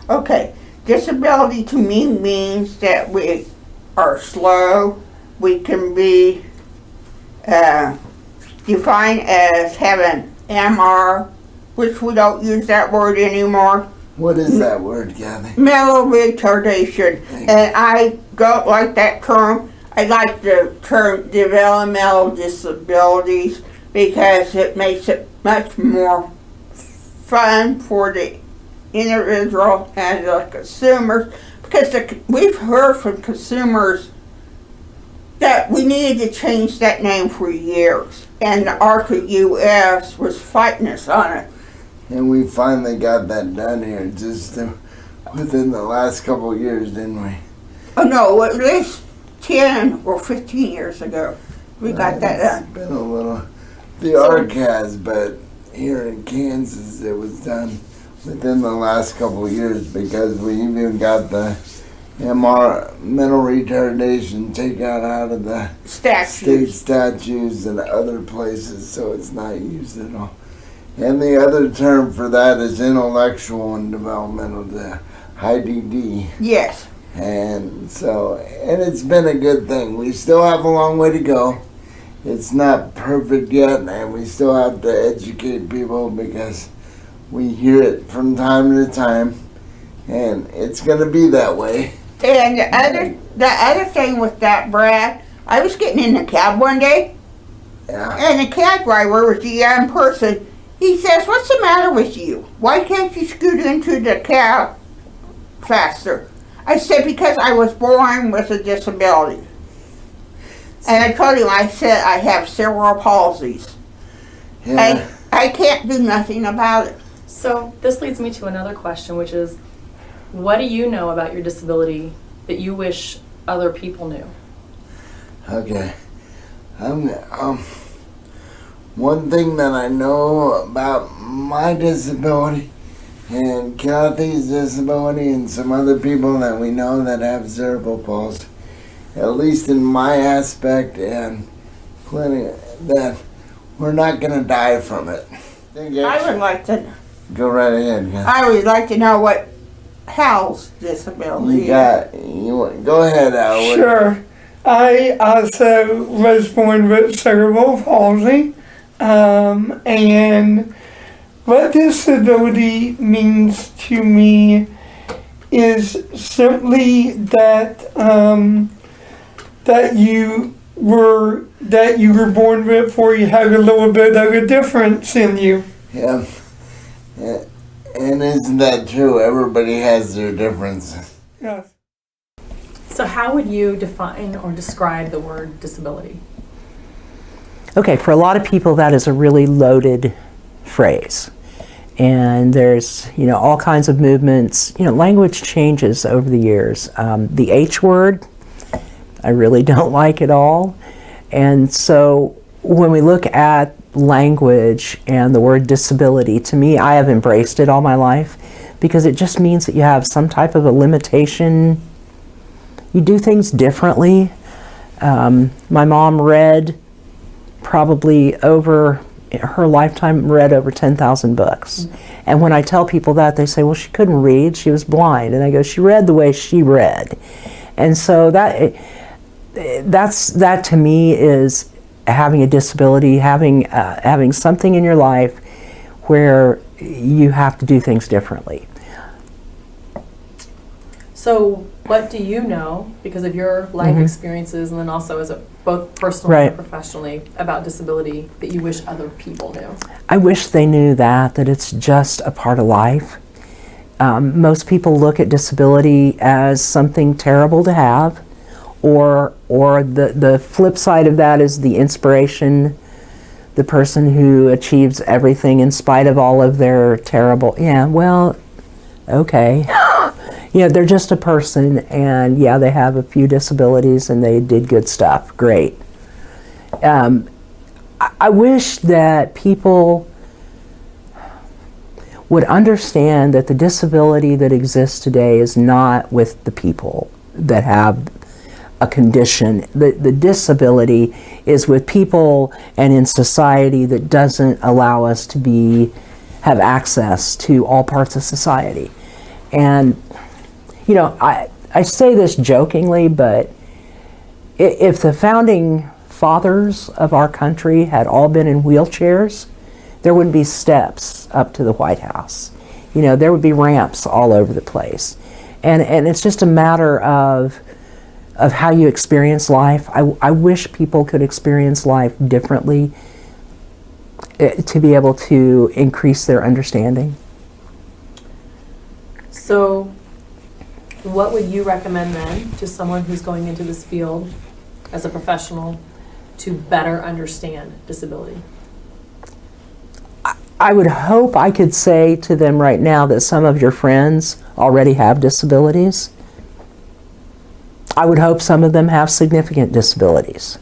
Okay, disability to me means that we are slow. We can be defined as having MR, which we don't use that word anymore. What is that word, Kathy? Mental retardation. And I don't like that term. I like the term developmental disabilities because it makes it much more fun for the individual and the consumers, because we've heard from consumers that we needed to change that name for years, and the ARCA US was fighting us on it. And we finally got that done here just within the last couple of years, didn't we? Oh no, at least 10 or 15 years ago we got that done. It's been a little, the ARC has, but here in Kansas it was done within the last couple of years, because we even got the MR, mental retardation, taken out of the state statutes and other places, so it's not used at all. And the other term for that is intellectual and developmental, the IDD. Yes. And so, and it's been a good thing. We still have a long way to go. It's not perfect yet, and we still have to educate people, because we hear it from time to time, and it's going to be that way. And the other thing with that, Brad, I was getting in the cab one day, and the cab driver was a young person. He says, "What's the matter with you? Why can't you scoot into the cab faster?" I said, "Because I was born with a disability." And I told him, I said, "I have cerebral palsies. And I can't do nothing about it." So this leads me to another question, which is, what do you know about your disability that you wish other people knew? Okay. One thing that I know about my disability and Kathy's disability and some other people that we know that have cerebral palsy, at least in my aspect and plenty, that we're not going to die from it. I would like to. Go right ahead, Kathy. I would like to know what Hal's disability is. Go ahead, Al. Sure. I also was born with cerebral palsy, and what disability means to me is simply that that you were born with, or you have a little bit of a difference in you. Yeah. And isn't that true? Everybody has their differences. Yes. So how would you define or describe the word disability? Okay, for a lot of people that is a really loaded phrase. And there's, all kinds of movements. Language changes over the years. The H word, I really don't like at all. And so when we look at language and the word disability, to me, I have embraced it all my life, because it just means that you have some type of a limitation. You do things differently. My mom read probably over her lifetime, read over 10,000 books. And when I tell people that, they say, "Well, she couldn't read, she was blind." And I go, "She read the way she read." And so that to me is having a disability, having something in your life where you have to do things differently. So what do you know, because of your life experiences, and then also as both personally and professionally, about disability that you wish other people knew? I wish they knew that it's just a part of life. Most people look at disability as something terrible to have, or the flip side of that is the inspiration, the person who achieves everything in spite of all of their terrible, okay. They're just a person, and they have a few disabilities and they did good stuff. Great. I wish that people would understand that the disability that exists today is not with the people that have a condition. The disability is with people and in society that doesn't allow us to have access to all parts of society. And, you know, I say this jokingly, but if the founding fathers of our country had all been in wheelchairs, there wouldn't be steps up to the White House. You know, there would be ramps all over the place. And it's just a matter of how you experience life. I wish people could experience life differently to be able to increase their understanding. So, what would you recommend then to someone who's going into this field as a professional to better understand disability? I would hope I could say to them right now that some of your friends already have disabilities. I would hope some of them have significant disabilities.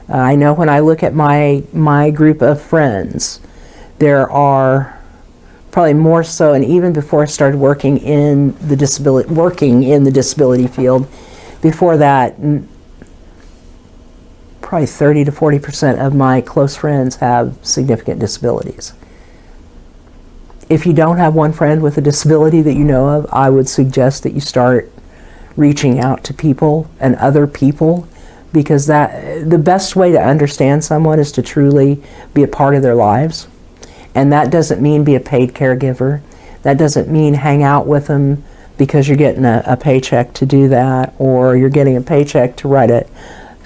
I know when I look at my group of friends, there are probably more so, and even before I started working in the disability field, before that, probably 30 to 40% of my close friends have significant disabilities. If you don't have one friend with a disability that you know of, I would suggest that you start reaching out to people and other people, because the best way to understand someone is to truly be a part of their lives. And that doesn't mean be a paid caregiver. That doesn't mean hang out with them because you're getting a paycheck to do that, or you're getting a paycheck to write an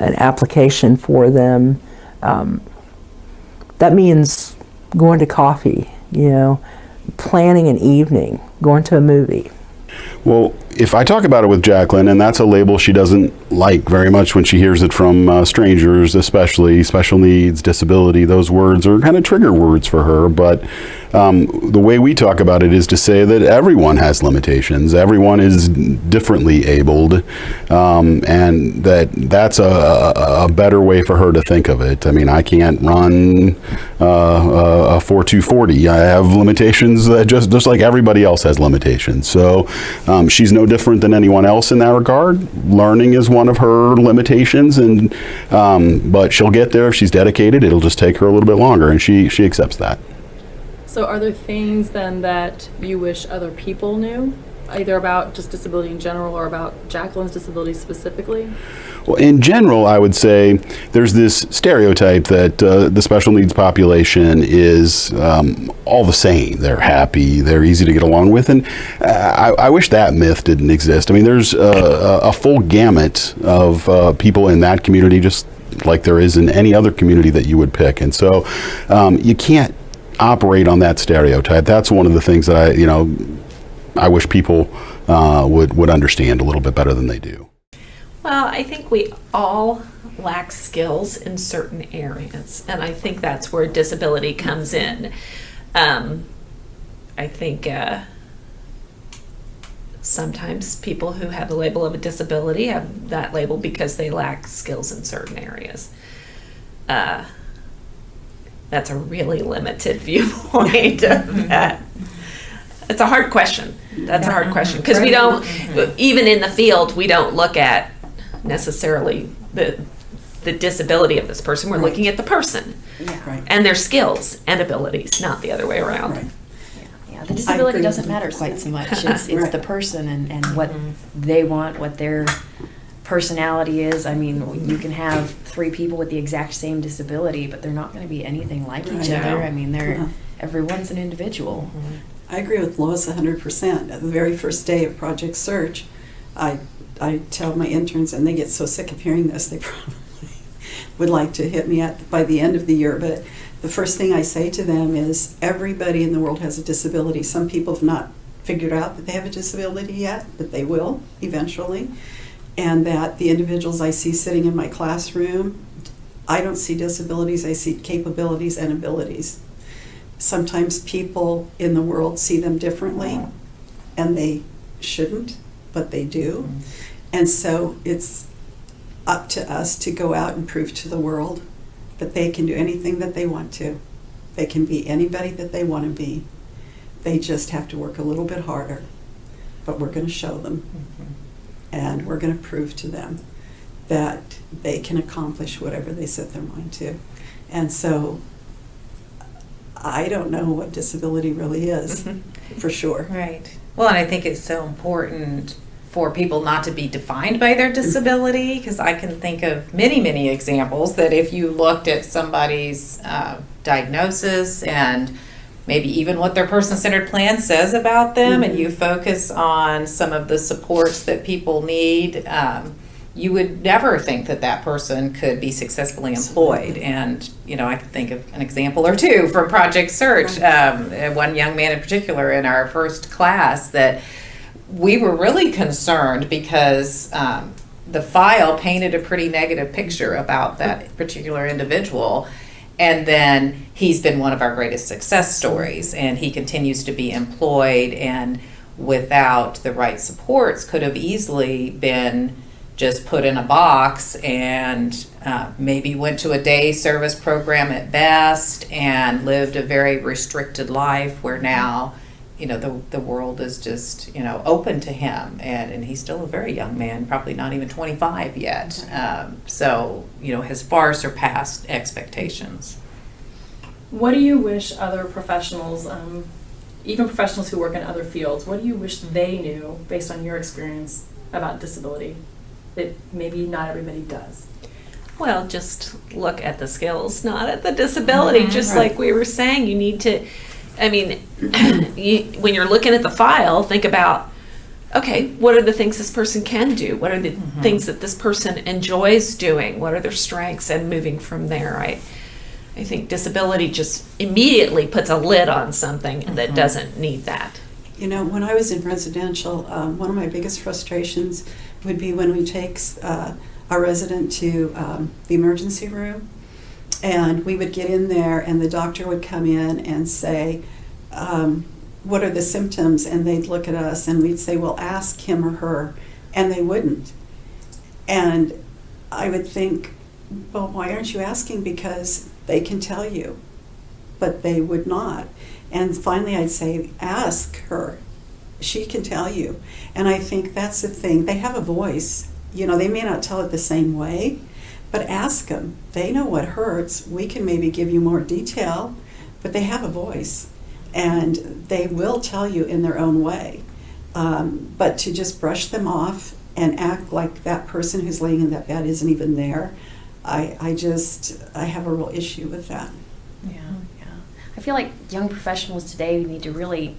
application for them. That means going to coffee, you know, planning an evening, going to a movie. Well, if I talk about it with Jacqueline, and that's a label she doesn't like very much when she hears it from strangers, especially special needs, disability, those words are kind of trigger words for her. But the way we talk about it is to say that everyone has limitations. Everyone is differently abled, and that's a better way for her to think of it. I mean, I can't run a 4.240. I have limitations just like everybody else has limitations. So she's no different than anyone else in that regard. Learning is one of her limitations, and but she'll get there if she's dedicated. It'll just take her a little bit longer, and she accepts that. So are there things then that you wish other people knew, either about just disability in general or about Jacqueline's disability specifically? Well, in general, I would say there's this stereotype that the special needs population is all the same. They're happy, they're easy to get along with, and I wish that myth didn't exist. I mean, there's a full gamut of people in that community, just like there is in any other community that you would pick, and so you can't operate on that stereotype. That's one of the things that I wish people would understand a little bit better than they do. Well, I think we all lack skills in certain areas, and I think that's where disability comes in. I think sometimes people who have the label of a disability have that label because they lack skills in certain areas. That's a really limited viewpoint of that. It's a hard question. That's a hard question, because we don't, even in the field, we don't look at necessarily the disability of this person. We're looking at the person and their skills and abilities, not the other way around. Right. Yeah, the disability doesn't matter quite so much. It's the person and what they want, what their personality is. I mean, you can have 3 people with the exact same disability, but they're not going to be anything like each other. I mean, everyone's an individual. I agree with Lois 100%. At the very first day of Project Search, I tell my interns, and they get so sick of hearing this, they probably would like to hit me by the end of the year, but the first thing I say to them is everybody in the world has a disability. Some people have not figured out that they have a disability yet, but they will eventually. And that the individuals I see sitting in my classroom, I don't see disabilities, I see capabilities and abilities. Sometimes people in the world see them differently, and they shouldn't, but they do. And so it's up to us to go out and prove to the world that they can do anything that they want to. They can be anybody that they want to be. They just have to work a little bit harder, but we're going to show them. And we're going to prove to them that they can accomplish whatever they set their mind to. And so I don't know what disability really is, for sure. Right. Well, and I think it's so important for people not to be defined by their disability, because I can think of many, many examples that if you looked at somebody's diagnosis and maybe even what their person-centered plan says about them, and you focus on some of the supports that people need, you would never think that that person could be successfully employed. And, you know, I can think of an example or two from Project Search. One young man in particular in our first class that we were really concerned because the file painted a pretty negative picture about that particular individual. And then he's been one of our greatest success stories, and he continues to be employed, and without the right supports could have easily been just put in a box and maybe went to a day service program at best and lived a very restricted life, where now, you know, the world is just, you know, open to him, and he's still a very young man, probably not even 25 yet. So, you know, has far surpassed expectations. What do you wish other professionals, even professionals who work in other fields, what do you wish they knew based on your experience about disability that maybe not everybody does? Well, just look at the skills, not at the disability. Just like we were saying, you need to, I mean, when you're looking at the file, think about, okay, what are the things this person can do? What are the things that this person enjoys doing? What are their strengths? And moving from there, I think disability just immediately puts a lid on something that doesn't need that. You know, when I was in residential, one of my biggest frustrations would be when we take our resident to the emergency room, and we would get in there and the doctor would come in and say, what are the symptoms? And they'd look at us and we'd say, well, ask him or her, and they wouldn't. And I would think, well, why aren't you asking? Because they can tell you, but they would not. And finally I'd say, ask her. She can tell you. And I think that's the thing. They have a voice. You know, they may not tell it the same way, but ask them. They know what hurts. We can maybe give you more detail, but they have a voice. And they will tell you in their own way. But to just brush them off and act like that person who's laying in that bed isn't even there, I have a real issue with that. Yeah. I feel like young professionals today need to really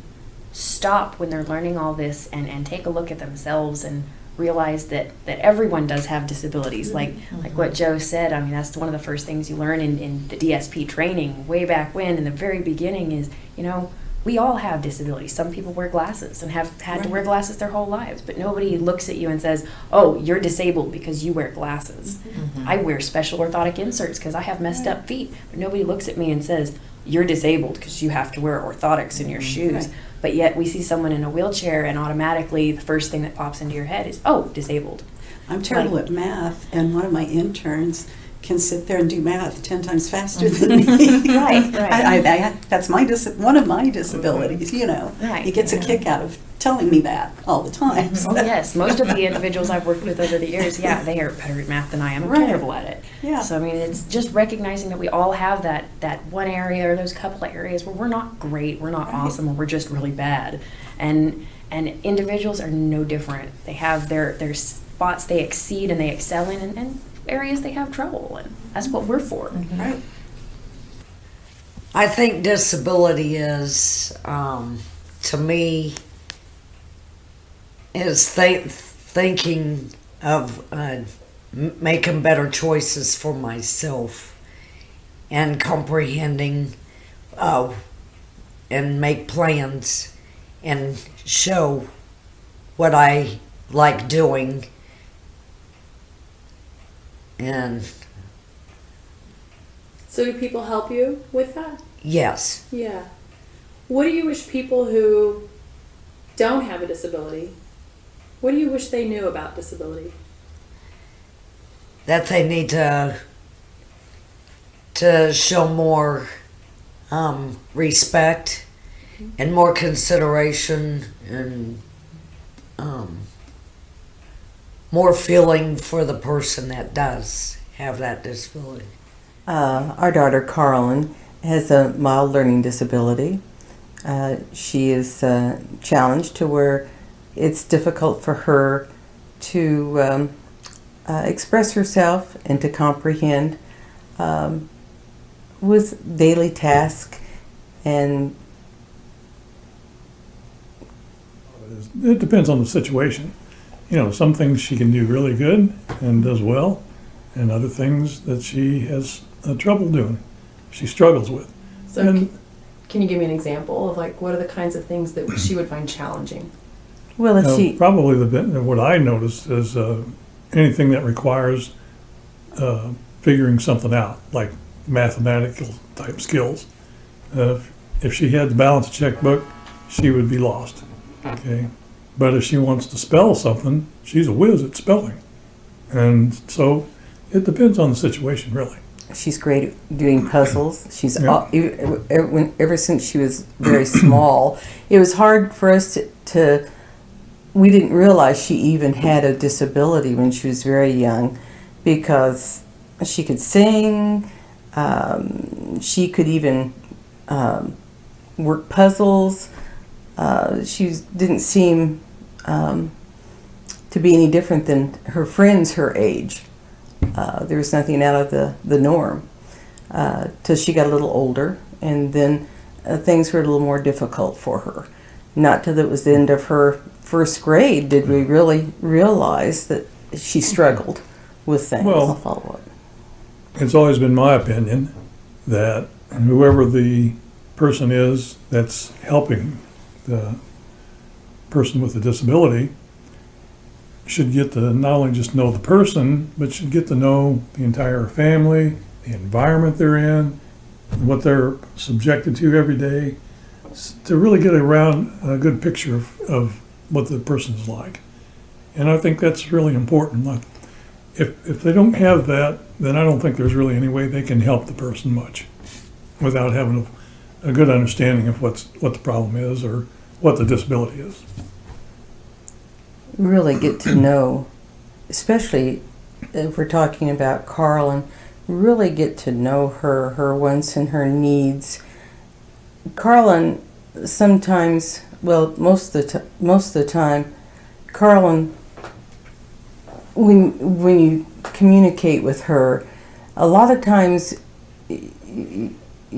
stop when they're learning all this and take a look at themselves and realize that everyone does have disabilities. Like what Joe said, I mean, that's one of the first things you learn in the DSP training way back when, in the very beginning, is, you know, we all have disabilities. Some people wear glasses and have had to wear glasses their whole lives, but nobody looks at you and says, oh, you're disabled because you wear glasses. I wear special orthotic inserts because I have messed up feet, but nobody looks at me and says, you're disabled because you have to wear orthotics in your shoes. But yet we see someone in a wheelchair and automatically the first thing that pops into your head is, oh, disabled. I'm terrible at math, and one of my interns can sit there and do math 10 times faster than me. Right. That's one of my disabilities, you know. Right. He gets a kick out of telling me that all the time. Oh, yes. Most of the individuals I've worked with over the years, they are better at math than I am. I'm terrible at it. Yeah. So, I mean, it's just recognizing that we all have that one area or those couple of areas where we're not great, we're not awesome, or we're just really bad. And individuals are no different. They have their spots they exceed and they excel in, and areas they have trouble in. That's what we're for. Right. I think disability is, to me, is thinking of making better choices for myself and comprehending and make plans and show what I like doing. And So do people help you with that? yes, Yeah. What do you wish people who don't have a disability, what do you wish they knew about disability? that they need to show more respect and more consideration and more feeling for the person that does have that disability. Our daughter Carolyn has a mild learning disability. She is challenged to where it's difficult for her to express herself and to comprehend with daily tasks. And it depends on the situation. You know, some things she can do really good and does well, and other things that she has trouble doing, she struggles with. So And can you give me an example of like what are the kinds of things that she would find challenging? well, if she probably what I noticed is anything that requires figuring something out, like mathematical type skills. If she had to balance a checkbook, she would be lost. Okay, but if she wants to spell something, she's a whiz at spelling, and so it depends on the situation, really. she's great at doing puzzles. She's Yeah. ever since she was very small. It was hard for us to. We didn't realize she even had a disability when she was very young, because she could sing. She could even work puzzles. She didn't seem to be any different than her friends her age. There was nothing out of the norm till she got a little older, and then things were a little more difficult for her. Not till it was the end of her first grade did we really realize that she struggled with things. Well, I'll follow up. It's always been my opinion that whoever the person is that's helping the person with the disability should get to not only just know the person, but should get to know the entire family, the environment they're in, what they're subjected to every day, to really get a good picture of what the person is like. And I think that's really important. Like, if they don't have that, then I don't think there's really any way they can help the person much without having a good understanding of what the problem is or what the disability is. Really get to know, especially if we're talking about Carlin, really get to know her wants and her needs. Carlin sometimes, well, most of the time, Carlin, when you communicate with her, a lot of times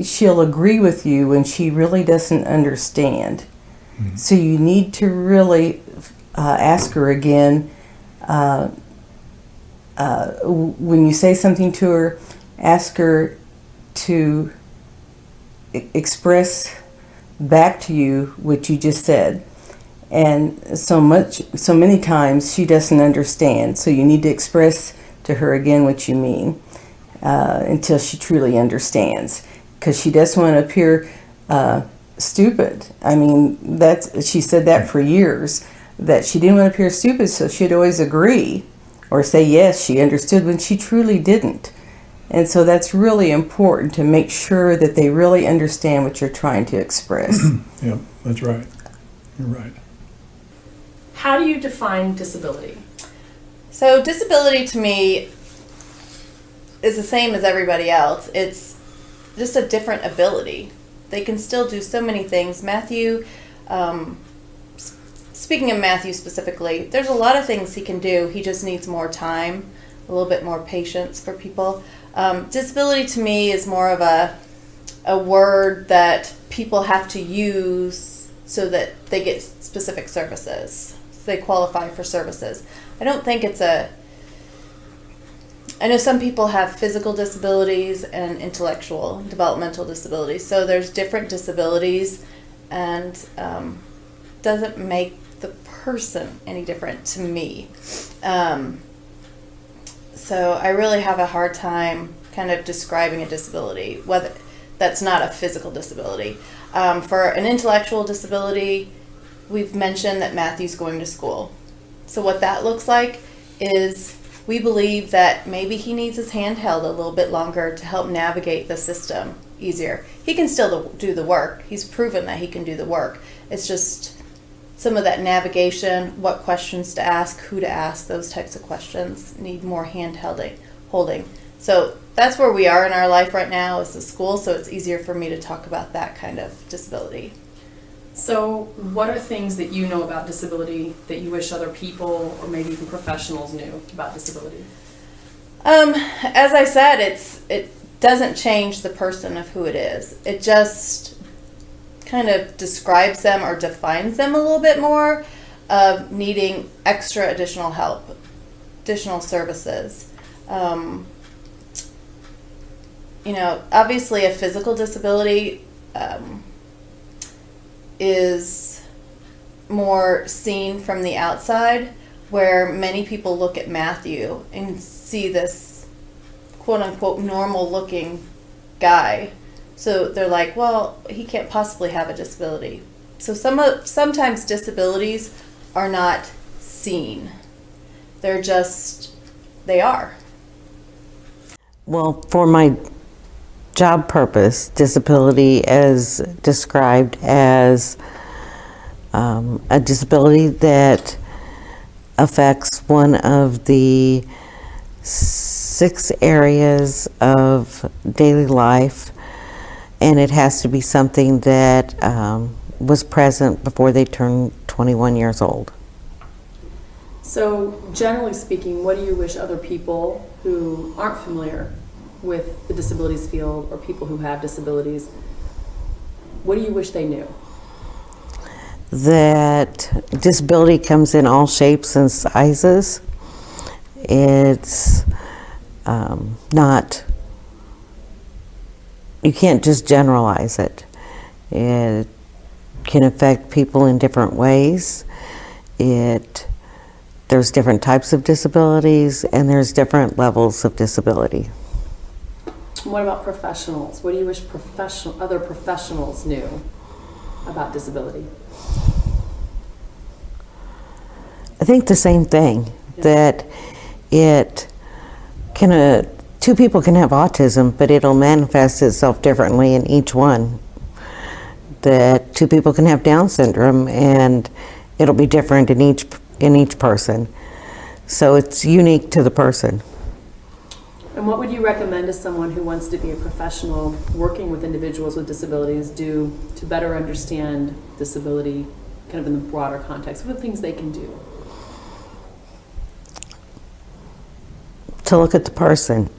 she'll agree with you when she really doesn't understand. Mm-hmm. So you need to really ask her again. When you say something to her, ask her to express back to you what you just said. And so many times she doesn't understand. So you need to express to her again what you mean until she truly understands. Because she doesn't want to appear stupid. I mean, she said that for years, that she didn't want to appear stupid, so she'd always agree or say yes, she understood when she truly didn't. And so that's really important to make sure that they really understand what you're trying to express. Yeah, that's right. You're right. How do you define disability? So disability to me is the same as everybody else. It's just a different ability. They can still do so many things. Matthew, speaking of Matthew specifically, there's a lot of things he can do. He just needs more time, a little bit more patience for people. Disability to me is more of a word that people have to use so that they get specific services. So they qualify for services. I don't think it's I know some people have physical disabilities and intellectual, developmental disabilities. So there's different disabilities, and doesn't make the person any different to me. So I really have a hard time kind of describing a disability, whether that's not a physical disability. For an intellectual disability, we've mentioned that Matthew's going to school. So what that looks like is we believe that maybe he needs his hand held a little bit longer to help navigate the system easier. He can still do the work. He's proven that he can do the work. It's just some of that navigation, what questions to ask, who to ask, those types of questions need more hand holding. So that's where we are in our life right now is the school, so it's easier for me to talk about that kind of disability. So, what are things that you know about disability that you wish other people or maybe even professionals knew about disability? As I said, it doesn't change the person of who it is. It just kind of describes them or defines them a little bit more of needing extra additional help, additional services. Obviously a physical disability is more seen from the outside, where many people look at Matthew and see this quote unquote normal looking guy. So they're like, well, he can't possibly have a disability. So sometimes disabilities are not seen. They are. Well, for my job purpose, disability is described as a disability that affects one of the 6 areas of daily life, and it has to be something that was present before they turned 21 years old. So, generally speaking, what do you wish other people who aren't familiar with the disabilities field or people who have disabilities, what do you wish they knew? That disability comes in all shapes and sizes. It's not, you can't just generalize it. It can affect people in different ways. There's different types of disabilities, and there's different levels of disability. What about professionals? What do you wish other professionals knew about disability? I think the same thing, that it can, 2 people can have autism, but it'll manifest itself differently in each one. That 2 people can have Down syndrome, and it'll be different in each person. So it's unique to the person. And what would you recommend to someone who wants to be a professional working with individuals with disabilities do to better understand disability kind of in the broader context? What are things they can do? To look at the person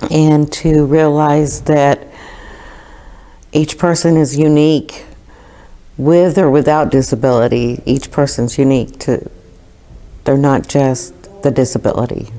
and to realize that each person is unique with or without disability. Each person's unique they're not just the disability.